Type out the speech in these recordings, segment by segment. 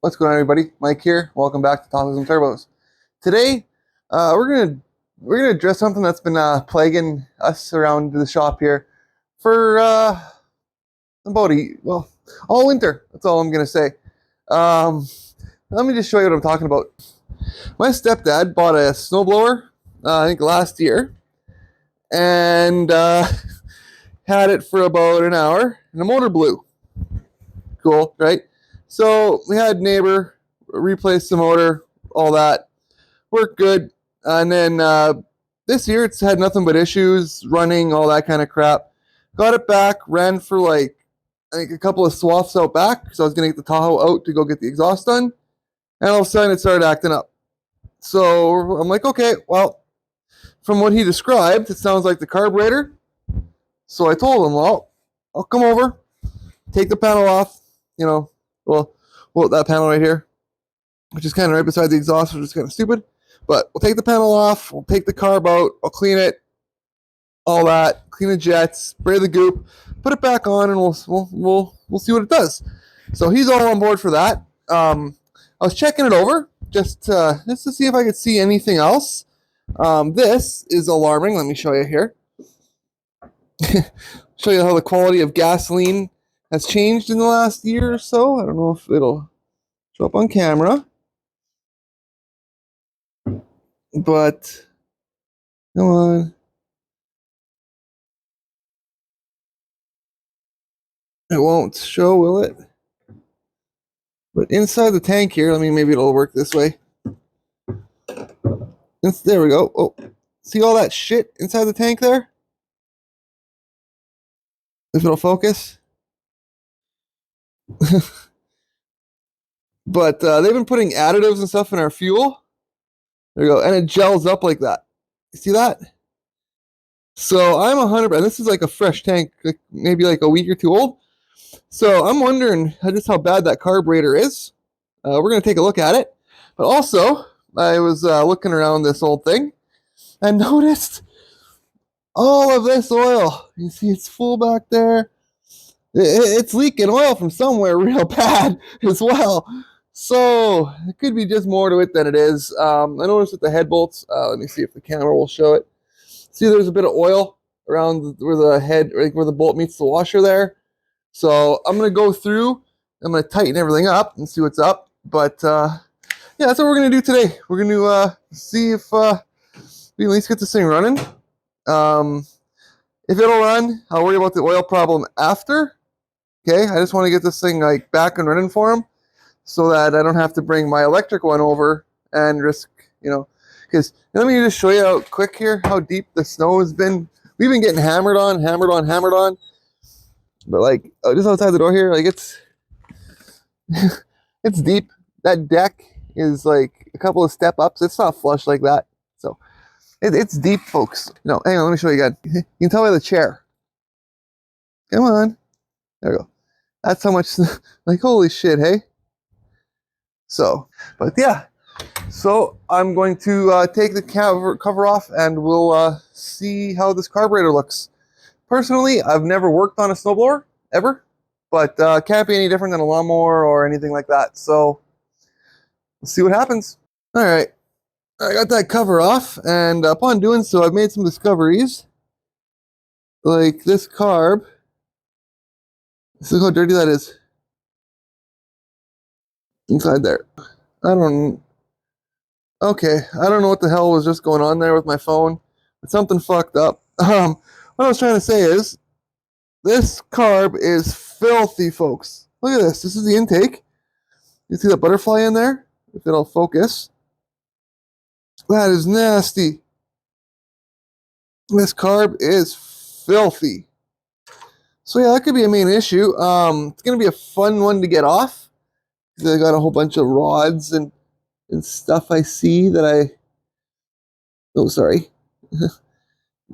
What's going on, everybody? Mike here. Welcome back to Tahoes and Turbos. Today, we're gonna address something that's been plaguing us around the shop here for all winter. That's all I'm gonna say. Um, Let me just show you what I'm talking about. My stepdad bought a snowblower, I think last year, and had it for about an hour, and the motor blew. Cool, right? So we had neighbor replace the motor, all that worked good, and then this year it's had nothing but issues running, all that kind of crap. Got it back, ran for like I think a couple of swaths out back because I was gonna get the Tahoe out to go get the exhaust done, and all of a sudden it started acting up. So I'm like, okay, well, from what he described, it sounds like the carburetor. So I told him, well, I'll come over, take the panel off, well, that panel right here, which is kind of right beside the exhaust, which is kind of stupid. But we'll take the panel off, we'll take the carb out, I'll clean it, all that, clean the jets, spray the goop, put it back on, and we'll see what it does. So he's all on board for that. I was checking it over just to see if I could see anything else. This is alarming. Let me show you here. Show you how the quality of gasoline has changed in the last year or so. I don't know if it'll show up on camera, but come on. It won't show, will it? But inside the tank here, maybe it'll work this way. There we go. Oh, see all that shit inside the tank there? If it'll focus. But they've been putting additives and stuff in our fuel. There we go. And it gels up like that. You see that? So I'm 100%. This is like a fresh tank, maybe like a week or two old. So I'm wondering just how bad that carburetor is. We're going to take a look at it. But also, I was looking around this old thing and noticed all of this oil. You see it's full back there. It's leaking oil from somewhere real bad as well. So it could be just more to it than it is. I noticed that the head bolts, let me see if the camera will show it. See, there's a bit of oil around where the head, where the bolt meets the washer there. So I'm going to go through, I'm going to tighten everything up and see what's up. But yeah, that's what we're going to do today. We're going to see if we at least get this thing running. If it'll run, I'll worry about the oil problem after. Okay, I just want to get this thing like back and running for him so that I don't have to bring my electric one over and risk, because let me just show you how quick here, how deep the snow has been. We've been getting hammered on. But like just outside the door here, like it's deep. That deck is like a couple of step ups. It's not flush like that. So it's deep, folks. No, hang on, let me show you again. You can tell by the chair. Come on. There we go. That's how much, like, holy shit, hey? So, but yeah. So I'm going to take the cover off and we'll see how this carburetor looks. Personally, I've never worked on a snowblower, ever. But can't be any different than a lawnmower or anything like that. So, we'll see what happens. All right. I got that cover off, and upon doing so, I've made some discoveries. Like this carb. Look how dirty that is. Inside there. Okay, I don't know what the hell was just going on there with my phone. But something fucked up. What I was trying to say is, this carb is filthy, folks. Look at this. This is the intake. You see that butterfly in there? If it'll focus. That is nasty. This carb is filthy. So yeah, that could be a main issue. It's going to be a fun one to get off. I got a whole bunch of rods and stuff I see that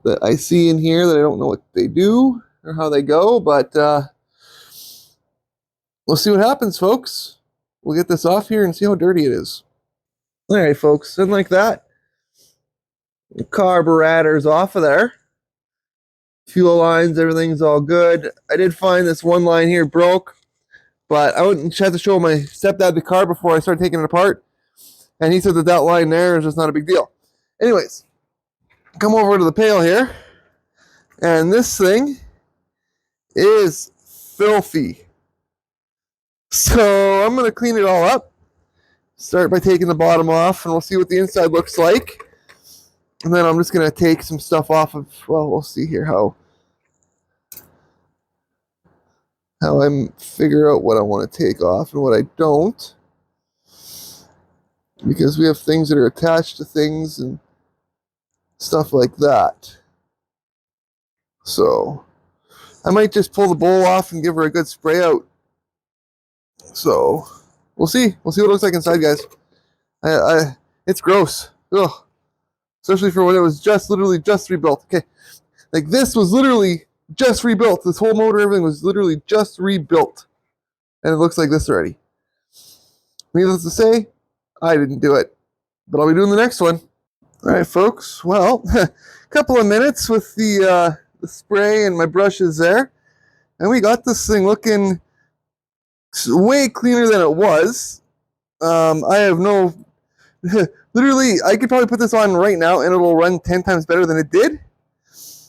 that I see in here that I don't know what they do or how they go, but we'll see what happens, folks. We'll get this off here and see how dirty it is. All right, folks, and like that, the carburetor's off of there. Fuel lines, everything's all good. I did find this one line here broke. But I wouldn't have to show my stepdad the car before I started taking it apart. And he said that that line there is just not a big deal. Anyways, come over to the pail here. And this thing is filthy. So I'm going to clean it all up. Start by taking the bottom off, and we'll see what the inside looks like. And then I'm just going to take some stuff off of, well, we'll see here how I figure out what I want to take off and what I don't. Because we have things that are attached to things and stuff like that. So I might just pull the bowl off and give her a good spray out. So we'll see. We'll see what it looks like inside, guys. It's gross. Ugh. Especially for when it was literally just rebuilt. Okay. Like this was literally just rebuilt. This whole motor, everything was literally just rebuilt. And it looks like this already. Needless to say, I didn't do it. But I'll be doing the next one. Alright, folks. Well, a couple of minutes with the spray and my brushes there. And we got this thing looking way cleaner than it was. I have no... Literally, I could probably put this on right now and it'll run 10 times better than it did.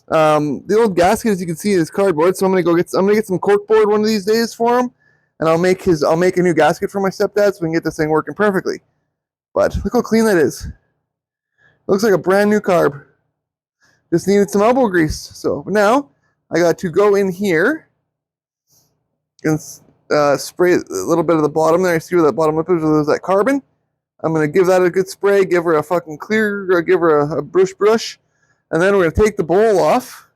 The old gasket, as you can see, is cardboard, so I'm gonna get some corkboard one of these days for him, and I'll make a new gasket for my stepdad so we can get this thing working perfectly. But look how clean that is. It looks like a brand new carb. Just needed some elbow grease. So now I got to go in here and spray a little bit of the bottom there. See where that bottom lip is? There's that carbon. I'm going to give that a good spray, give her a fucking give her a brush, and then we're going to take the bowl off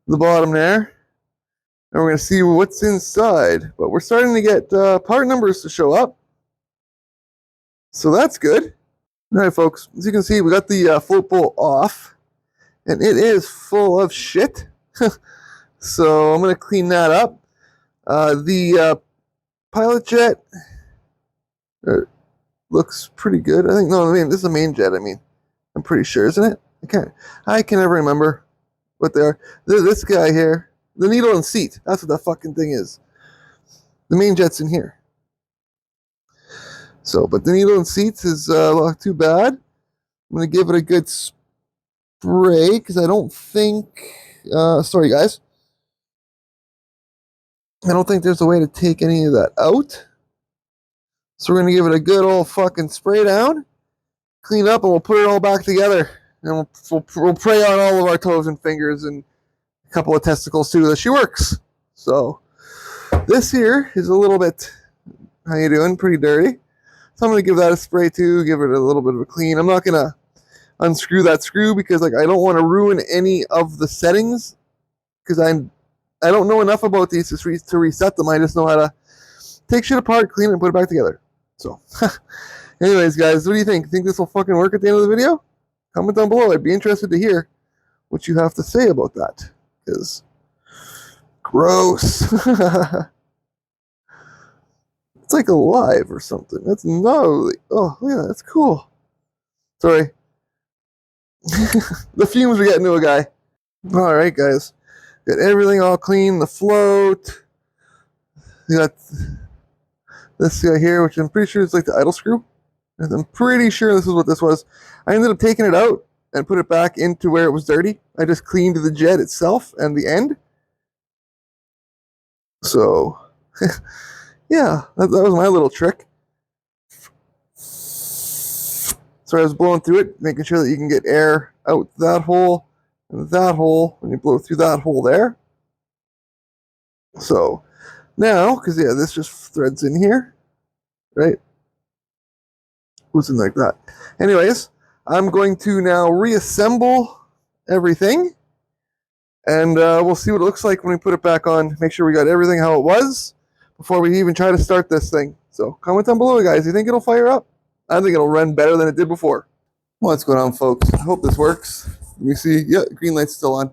the bottom there, and we're going to see what's inside. But we're starting to get part numbers to show up, so that's good. All right, folks, as you can see, we got the float bowl off, and it is full of shit. So I'm going to clean that up. The pilot jet... looks pretty good. I think, no, I mean, this is the main jet, I'm pretty sure, isn't it? I can never remember what they are. This guy here, the needle and seat, that's what that fucking thing is. The main jet's in here. So, but the needle and seats is not too bad. I'm going to give it a good spray, because I don't think, sorry guys, I don't think there's a way to take any of that out. So we're going to give it a good old fucking spray down, clean up, and we'll put it all back together. And we'll pray on all of our toes and fingers and a couple of testicles too that she works. So this here is a little bit, how you doing? Pretty dirty. So I'm going to give that a spray too, give it a little bit of a clean. I'm not going to unscrew that screw because I don't want to ruin any of the settings, because I don't know enough about these to reset them. I just know how to take shit apart, clean it, and put it back together. So, anyways, guys, what do you think? Think this will fucking work at the end of the video? Comment down below. I'd be interested to hear what you have to say about that. Because, gross. It's like alive or something. That's gnarly. Oh, yeah, that's cool. Sorry. The fumes are getting to a guy. Alright, guys. Got everything all clean. The float. We got this guy here, which I'm pretty sure is like the idle screw. And I'm pretty sure this is what this was. I ended up taking it out and put it back into where it was dirty. I just cleaned the jet itself and the end. So, yeah, that was my little trick. So I was blowing through it, making sure that you can get air out that hole and that hole when you blow through that hole there. So now, because yeah, this just threads in here, right? Goes in like that. Anyways, I'm going to now reassemble everything, and we'll see what it looks like when we put it back on. Make sure we got everything how it was before we even try to start this thing. So comment down below, guys. You think it'll fire up? I think it'll run better than it did before. What's going on, folks? I hope this works. Let me see. Yeah, green light's still on.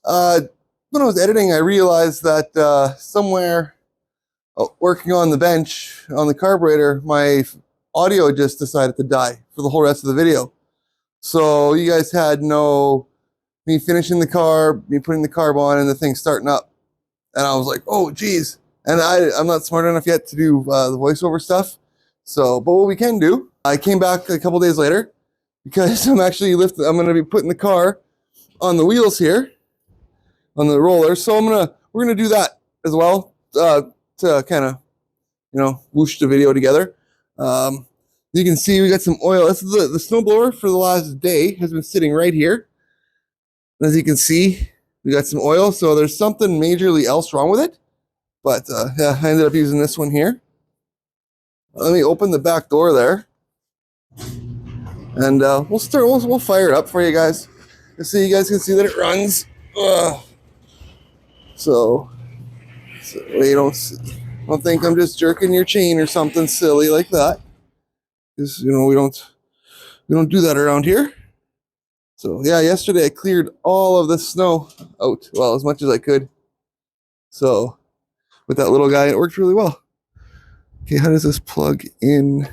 When I was editing, I realized that somewhere working on the bench on the carburetor, my audio just decided to die for the whole rest of the video. So you guys had no me finishing the carb, me putting the carb on, and the thing starting up. And I was like, oh, geez. And I'm not smart enough yet to do the voiceover stuff. So, but what we can do, I came back a couple days later because I'm going to be putting the car on the wheels here, on the roller. So we're going to do that as well to kind of, whoosh the video together. You can see we got some oil. This is the snowblower for the last day has been sitting right here. As you can see, we got some oil. So there's something majorly else wrong with it. But yeah, I ended up using this one here. Let me open the back door there. And we'll fire it up for you guys. So you guys can see that it runs. So you don't think I'm just jerking your chain or something silly like that. Because we don't do that around here. So yeah, yesterday I cleared all of the snow out, well, as much as I could. So with that little guy, it worked really well. Okay, how does this plug in?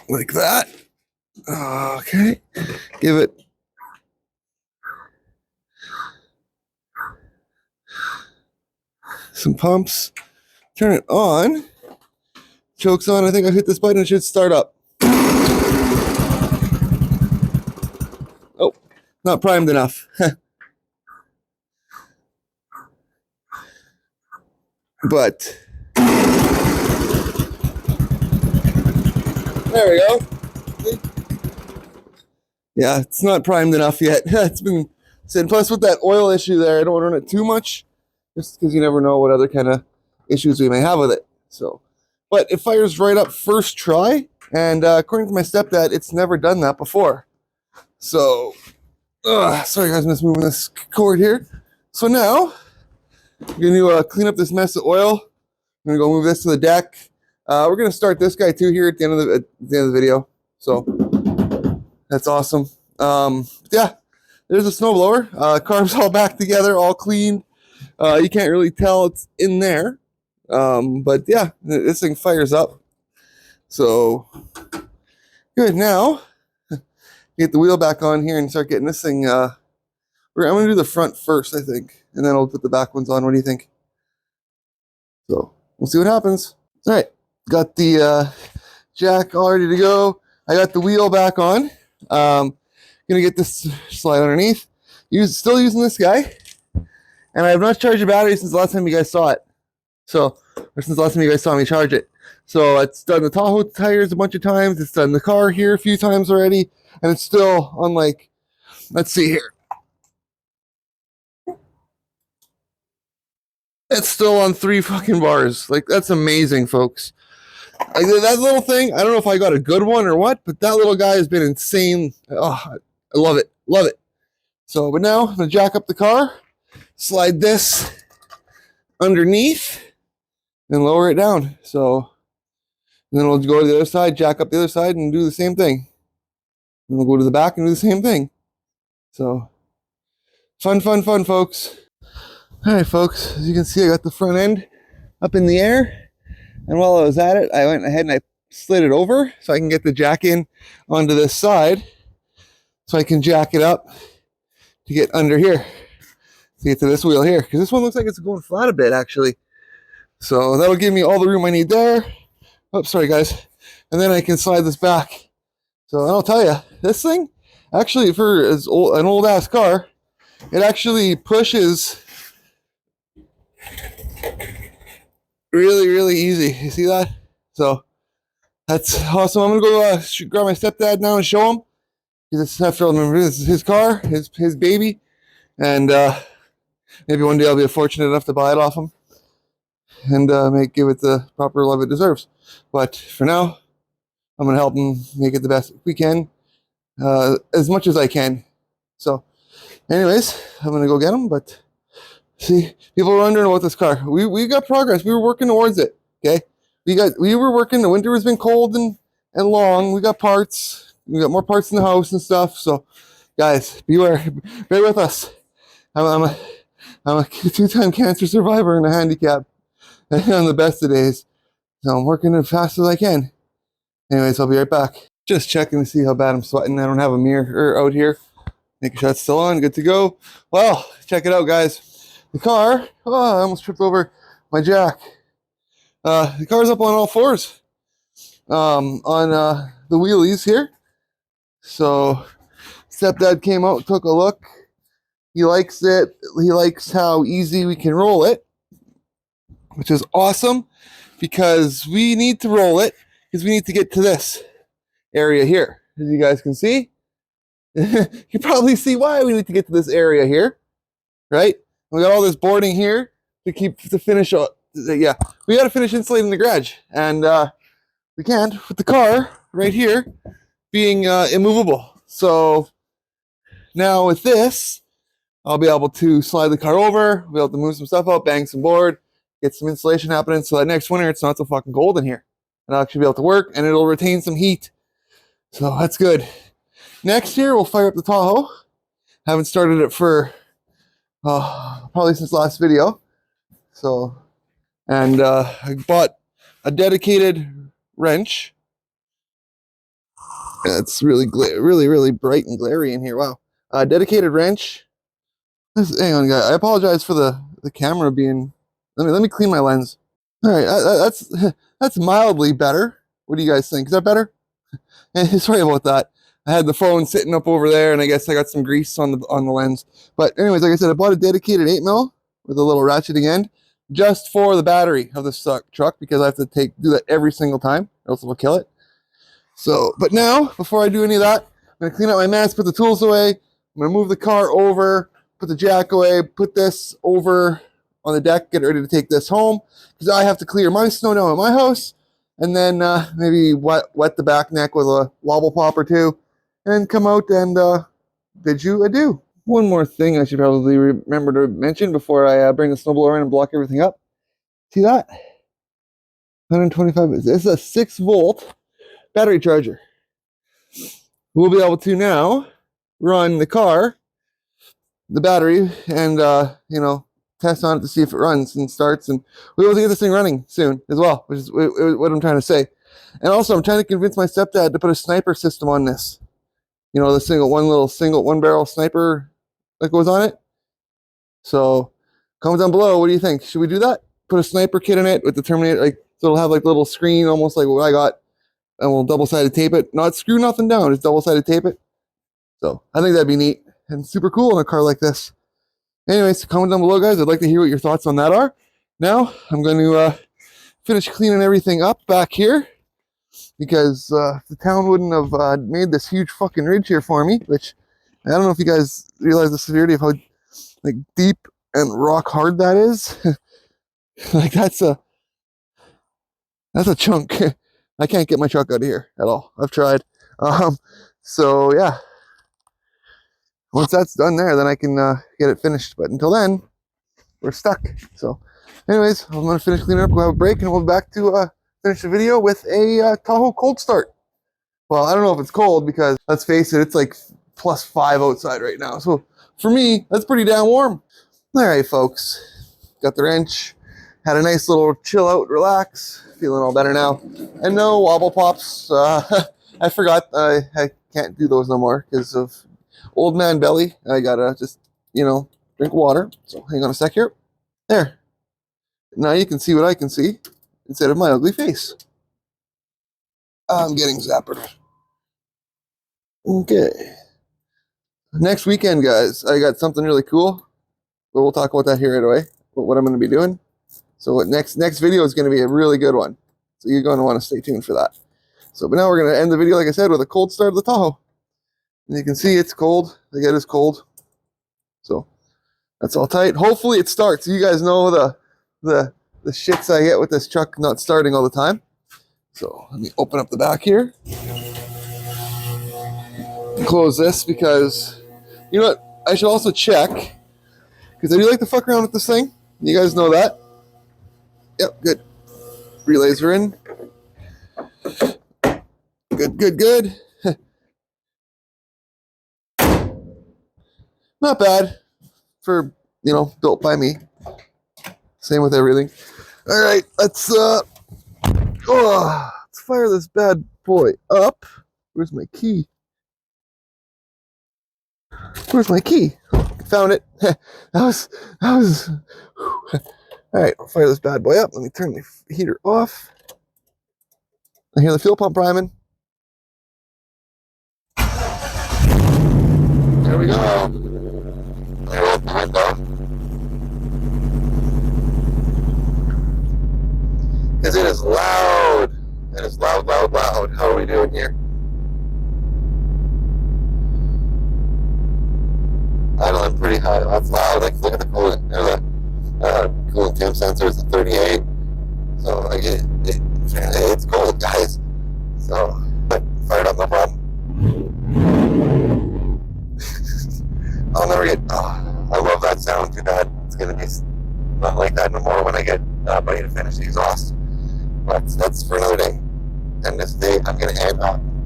Like that. Okay, give it some pumps. Turn it on. Choke's on. I think I hit this button. It should start up. Oh, not primed enough. But there we go. Yeah, it's not primed enough yet. It's been said. Plus, with that oil issue there, I don't run it too much, just because you never know what other kind of issues we may have with it. So, but it fires right up first try, and according to my stepdad, it's never done that before. So, sorry guys, I'm just moving this cord here. So now, I'm going to clean up this mess of oil. I'm going to go move this to the deck. We're going to start this guy too here at the end of the video. So that's awesome. Yeah, there's a snowblower. Carb's all back together, all clean. You can't really tell it's in there. But yeah, this thing fires up. So good. Now get the wheel back on here and start getting this thing. I'm going to do the front first, I think, and then I'll put the back ones on. What do you think? So we'll see what happens. All right, got the jack all ready to go. I got the wheel back on. Gonna get this slide underneath. Still using this guy, and I have not charged the battery since the last time you guys saw it. Or since the last time you guys saw me charge it. So it's done the Tahoe tires a bunch of times. It's done the car here a few times already, and it's still on let's see here. It's still on 3 fucking bars. That's amazing, folks. That little thing, I don't know if I got a good one or what, but that little guy has been insane. Oh, I love it. Love it. So, but now I'm going to jack up the car, slide this underneath, and lower it down. So, then we'll go to the other side, jack up the other side, and do the same thing. And we'll go to the back and do the same thing. So, fun, folks. All right, folks, as you can see, I got the front end up in the air. And while I was at it, I went ahead and I slid it over so I can get the jack in onto this side. So I can jack it up to get under here, to get to this wheel here. Because this one looks like it's going flat a bit, actually. So that'll give me all the room I need there. Oh, sorry, guys. And then I can slide this back. So I'll tell you, this thing, actually, for an old-ass car, it actually pushes really easy. You see that? So that's awesome. I'm gonna go grab my stepdad now and show him, because it's after all, remember, this is his car, his baby, and maybe one day I'll be fortunate enough to buy it off him and give it the proper love it deserves. But for now, I'm gonna help him make it the best we can, as much as I can. So anyways, I'm gonna go get him. But see, people are wondering about this car. We got progress. We were working towards it. Okay, we were working. The winter has been cold and long. We got parts. We got more parts in the house and stuff. So, guys, beware. Bear with us. I'm a 2-time cancer survivor and a handicap on the best of days. So I'm working as fast as I can. Anyways, I'll be right back. Just checking to see how bad I'm sweating. I don't have a mirror out here. Making sure it's still on. Good to go. Well, check it out, guys. the car, oh, I almost tripped over my jack. The car's up on all fours, on the wheelies here. So stepdad came out, took a look. He likes it. He likes how easy we can roll it, which is awesome because we need to roll it because we need to get to this area here. As you guys can see, you probably see why we need to get to this area here, right? We got all this boarding here to finish. Yeah, we got to finish insulating the garage, and we can't with the car right here being immovable. So now with this, I'll be able to slide the car over, be able to move some stuff out, bang some board, get some insulation happening so that next winter it's not so fucking cold in here. And I'll actually be able to work and it'll retain some heat. So that's good. Next year we'll fire up the Tahoe. Haven't started it for probably since last video. So, and I bought a dedicated wrench. It's really bright and glary in here. Wow. Dedicated wrench. Hang on, guys. I apologize for the camera being. Let me clean my lens. All right, that's mildly better. What do you guys think? Is that better? Sorry about that. I had the phone sitting up over there, and I guess I got some grease on the lens. But anyways, like I said, I bought a dedicated 8mm with a little ratcheting end just for the battery of this truck because I have to do that every single time, or else it'll kill it. So, but now before I do any of that, I'm gonna clean out my mess, put the tools away. I'm gonna move the car over, put the jack away, put this over on the deck, get ready to take this home because I have to clear my snow down at my house, and then maybe wet the back neck with a wobble pop or two, and come out and bid you adieu. One more thing I should probably remember to mention before I bring the snowblower in and block everything up. See that? 125. This is a 6-volt battery charger. We'll be able to now run the car, the battery, and test on it to see if it runs and starts, and we'll be able to get this thing running soon as well, which is what I'm trying to say. And also I'm trying to convince my stepdad to put a sniper system on this. You know, the one barrel sniper that goes on it. So comment down below, what do you think? Should we do that? Put a sniper kit in it with the Terminator, so it'll have a little screen almost like what I got, and we'll double-sided tape it. Not screw nothing down, just double-sided tape it. So I think that'd be neat and super cool in a car like this. Anyways, comment down below, guys. I'd like to hear what your thoughts on that are. Now I'm going to finish cleaning everything up back here because the town wouldn't have made this huge fucking ridge here for me, which I don't know if you guys realize the severity of how deep and rock hard that is. That's a chunk. I can't get my truck out of here at all. I've tried. So yeah, once that's done there, then I can get it finished. But until then, we're stuck. So anyways, I'm gonna finish cleaning up, we'll have a break, and we'll be back to finish the video with a Tahoe cold start. Well, I don't know if it's cold because let's face it, it's like +5 outside right now. So for me, that's pretty damn warm. All right, folks, got the wrench, had a nice little chill out, relax, feeling all better now. And no wobble pops. I forgot I can't do those no more because of old man belly. I gotta just, drink water. So hang on a sec here. There. Now you can see what I can see instead of my ugly face. I'm getting zappered. Okay. Next weekend, guys, I got something really cool, but we'll talk about that here right away. But what I'm going to be doing. So what next video is going to be a really good one. So you're going to want to stay tuned for that. So, but now we're going to end the video, like I said, with a cold start of the Tahoe. And you can see it's cold. The get is cold. So that's all tight. Hopefully it starts. You guys know the shits I get with this truck not starting all the time. So let me open up the back here. Close this because, you know what? I should also check because I do like to fuck around with this thing. You guys know that. Yep, good. Relays are in. Good. Not bad for, built by me. Same with everything. All right, let's fire this bad boy up. Where's my key? found it. that was. All right, I'll fire this bad boy up. Let me turn the heater off. I hear the fuel pump priming. There we go. There open the window. Because it is loud. It is loud, loud, loud. How are we doing here? Idling pretty high. That's loud. Like, look at the coolant. There's a coolant temp sensor is at 38. So, like, it's cold, guys. So, but fired up, no problem. I'll never get. Oh, I love that sound. Too bad it's gonna be not like that no more when I get ready to finish the exhaust. But that's for another day. And this day, I'm gonna end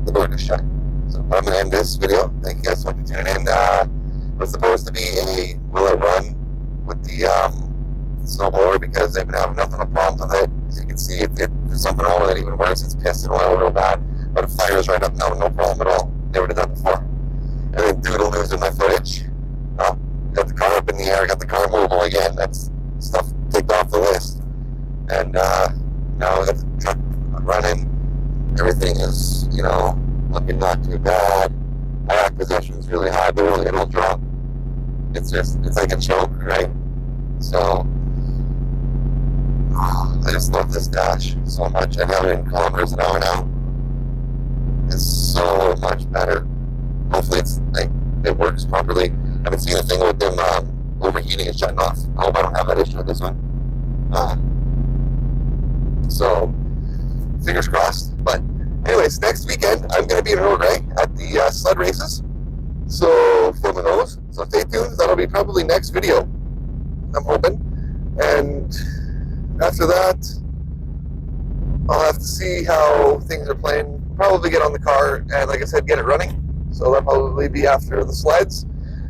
the door to shut. So I'm gonna end this video. Thank you guys so much for tuning in. It was supposed to be a will it run with the snowblower because they've been having nothing but problems with it. As you can see, there's something wrong with it. Even worse, it's pissing oil real bad. But it fires right up now, no problem at all. Never did that before. And then doodle-doos in my footage. Got the car up in the air, got the car mobile again. That's stuff ticked off the list. And now I got the truck running. Everything is, looking not too bad. My acquisition is really high, but really it'll drop. It's like a choke, right? So, I just love this dash so much. I have it in kilometers an hour now. It's so much better. Hopefully it works properly. I haven't seen a thing with them overheating and shutting off. I hope I don't have that issue with this one. So, fingers crossed. But anyways, next weekend I'm going to be in Norway at the sled races. So, for the nose. So stay tuned. That'll be probably next video, I'm hoping. And after that, I'll have to see how things are playing. Probably get on the car and, like I said, get it running. So that'll probably be after the sleds.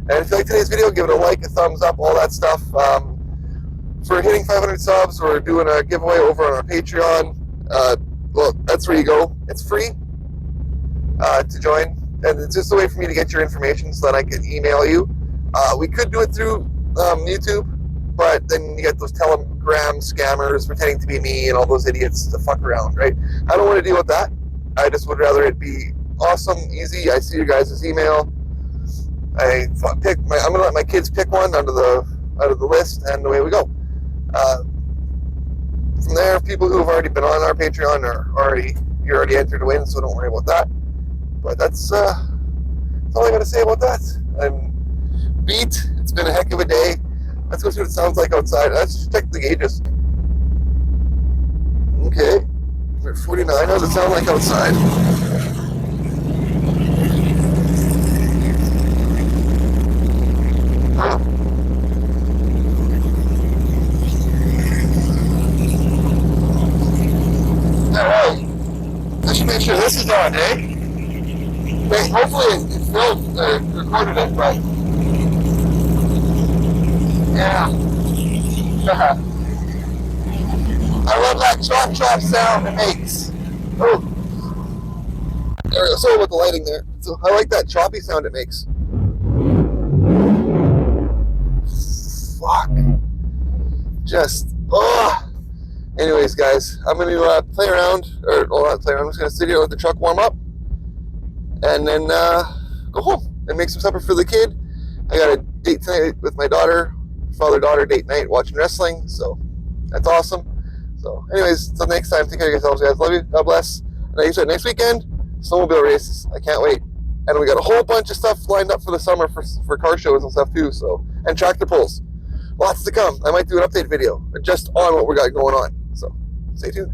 And if you like today's video, give it a like, a thumbs up, all that stuff. For hitting 500 subs, we're doing a giveaway over on our Patreon. Well, that's where you go. It's free to join. And it's just a way for me to get your information so that I can email you. We could do it through YouTube, but then you get those Telegram scammers pretending to be me and all those idiots to fuck around, right? I don't want to deal with that. I just would rather it be awesome, easy. I see your guys' email. I'm gonna let my kids pick one out of the list, and away we go. From there, people who have already been on our Patreon you're already entered to win, so don't worry about that. But that's all I gotta say about that. I'm beat. It's been a heck of a day. Let's go see what it sounds like outside. Let's just check the gauges. Okay, we're at 49. How does it sound like outside? Alright, I should make sure this is on, eh? Wait, hopefully it's recorded it right. Yeah. I love that chop sound it makes. Oh. There we go. Sorry about the lighting there. So I like that choppy sound it makes. Fuck. Just, Anyways, guys, I'm going to play around, or not play around, I'm just going to sit here let the truck warm up, and then go home and make some supper for the kid. I got a date tonight with my daughter, father-daughter date night, watching wrestling, so that's awesome. So anyways, until next time, take care of yourselves, guys. Love you, God bless. And like I said, next weekend, snowmobile races. I can't wait. And we got a whole bunch of stuff lined up for the summer for car shows and stuff too, so, and tractor pulls. Lots to come. I might do an update video just on what we got going on. So, stay tuned.